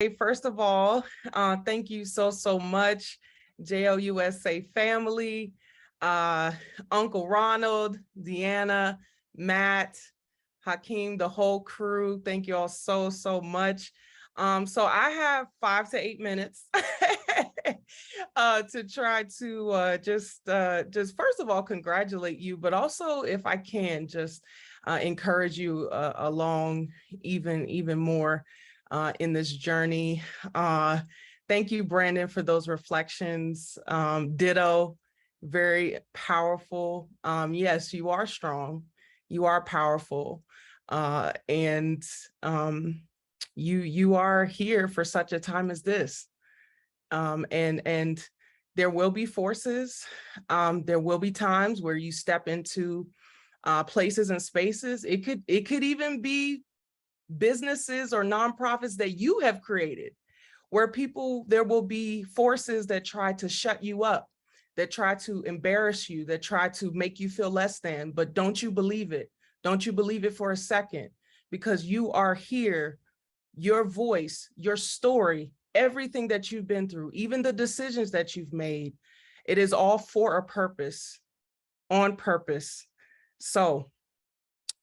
Hey, first of all, thank you so much, JLUSA family, Uncle Ronald, Deanna, Matt, Hakeem, the whole crew. Thank you all so much. So I have 5 to 8 minutes to try to just first of all congratulate you, but also if I can just encourage you along even more in this journey. Thank you, Brandon, for those reflections. Ditto, very powerful. Yes, you are strong. You are powerful. And you are here for such a time as this. And there will be forces. There will be times where you step into places and spaces. It could even be businesses or nonprofits that you have created, where there will be forces that try to shut you up, that try to embarrass you, that try to make you feel less than, but don't you believe it. Don't you believe it for a second, because you are here, your voice, your story, everything that you've been through, even the decisions that you've made, it is all for a purpose, on purpose. So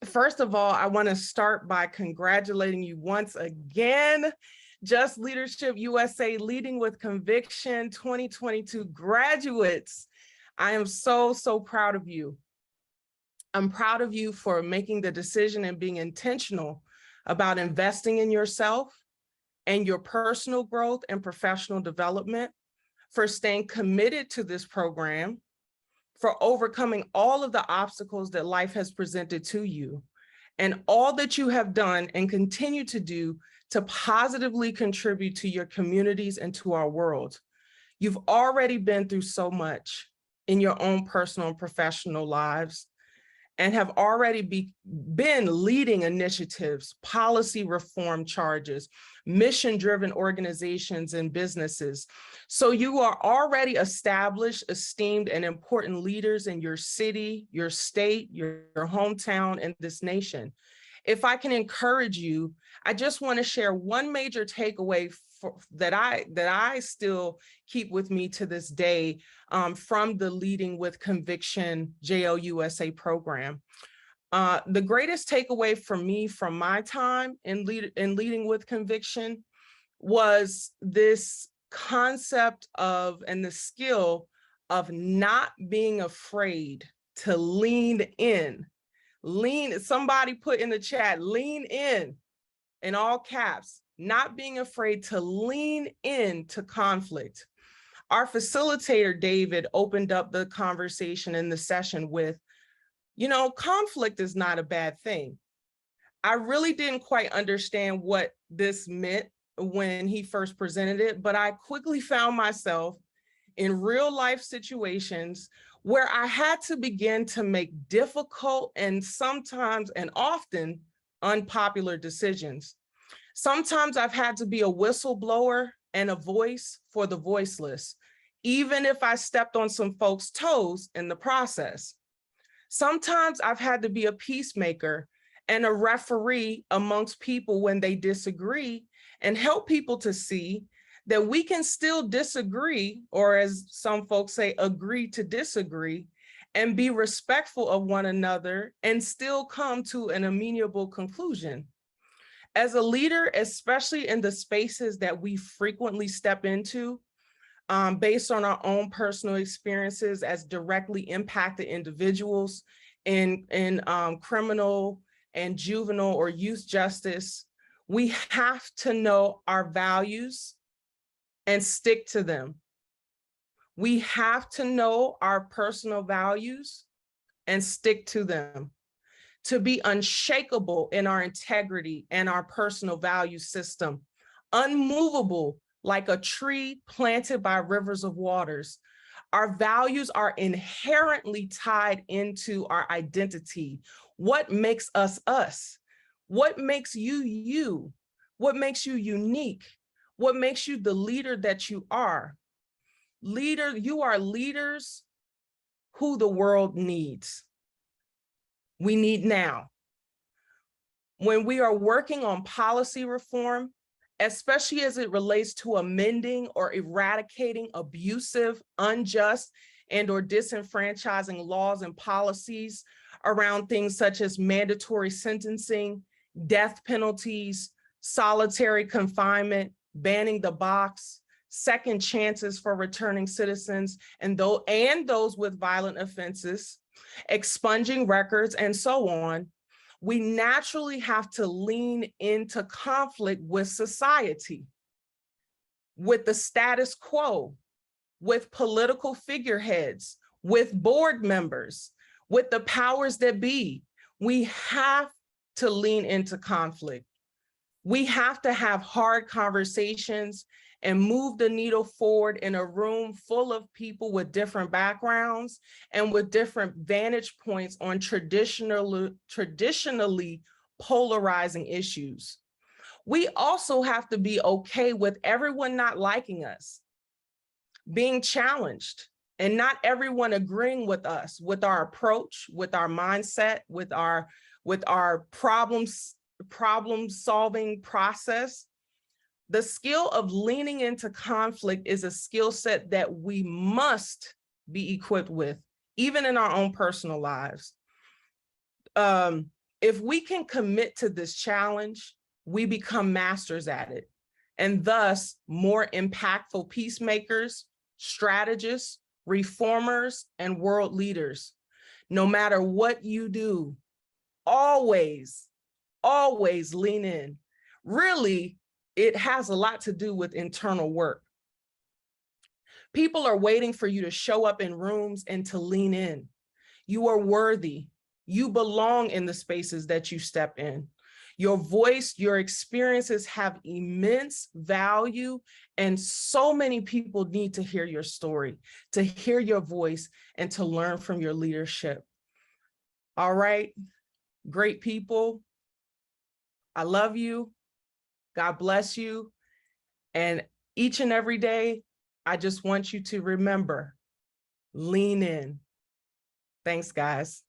first of all, I want to start by congratulating you once again. Just Leadership USA Leading with Conviction 2022 graduates. I am so proud of you. I'm proud of you for making the decision and being intentional about investing in yourself and your personal growth and professional development, for staying committed to this program, for overcoming all of the obstacles that life has presented to you, and all that you have done and continue to do to positively contribute to your communities and to our world. You've already been through so much in your own personal and professional lives, and have already been leading initiatives, policy reform charges, mission-driven organizations and businesses. So you are already established, esteemed, and important leaders in your city, your state, your hometown, and this nation. If I can encourage you, I just want to share one major takeaway that I still keep with me to this day from the Leading with Conviction JLUSA program. The greatest takeaway for me from my time in Leading with Conviction was this concept of, and the skill of, not being afraid to lean in. Somebody put in the chat, lean in all caps. Not being afraid to lean into conflict. Our facilitator, David, opened up the conversation in the session with, conflict is not a bad thing. I really didn't quite understand what this meant when he first presented it, but I quickly found myself in real life situations where I had to begin to make difficult and sometimes and often unpopular decisions. Sometimes I've had to be a whistleblower and a voice for the voiceless, even if I stepped on some folks' toes in the process. Sometimes I've had to be a peacemaker and a referee amongst people when they disagree, and help people to see that we can still disagree, or as some folks say, agree to disagree, and be respectful of one another and still come to an amenable conclusion. As a leader, especially in the spaces that we frequently step into, based on our own personal experiences as directly impacted individuals in criminal and juvenile or youth justice, we have to know our values and stick to them. We have to know our personal values and stick to them. To be unshakable in our integrity and our personal value system, unmovable like a tree planted by rivers of waters. Our values are inherently tied into our identity. What makes us us? What makes you you? What makes you unique? What makes you the leader that you are? You are leaders who the world needs. We need now. When we are working on policy reform especially as it relates to amending or eradicating abusive, unjust, and/or disenfranchising laws and policies around things such as mandatory sentencing, death penalties, solitary confinement, banning the box, second chances for returning citizens, and those with violent offenses, expunging records, and so on. We naturally have to lean into conflict with society, with the status quo, with political figureheads, with board members, with the powers that be. We have to lean into conflict. We have to have hard conversations and move the needle forward in a room full of people with different backgrounds and with different vantage points on traditionally polarizing issues. We also have to be okay with everyone not liking us, being challenged, and not everyone agreeing with us, with our approach, with our mindset, with our problem-solving process. The skill of leaning into conflict is a skill set that we must be equipped with, even in our own personal lives. If we can commit to this challenge, we become masters at it, and thus more impactful peacemakers, strategists, reformers, and world leaders. No matter what you do, always lean in. Really, it has a lot to do with internal work. People are waiting for you to show up in rooms and to lean in. You are worthy. You belong in the spaces that you step in. Your voice, your experiences have immense value, and so many people need to hear your story, to hear your voice, and to learn from your leadership. All right, great people. I love you. God bless you. And each and every day, I just want you to remember, lean in. Thanks, guys.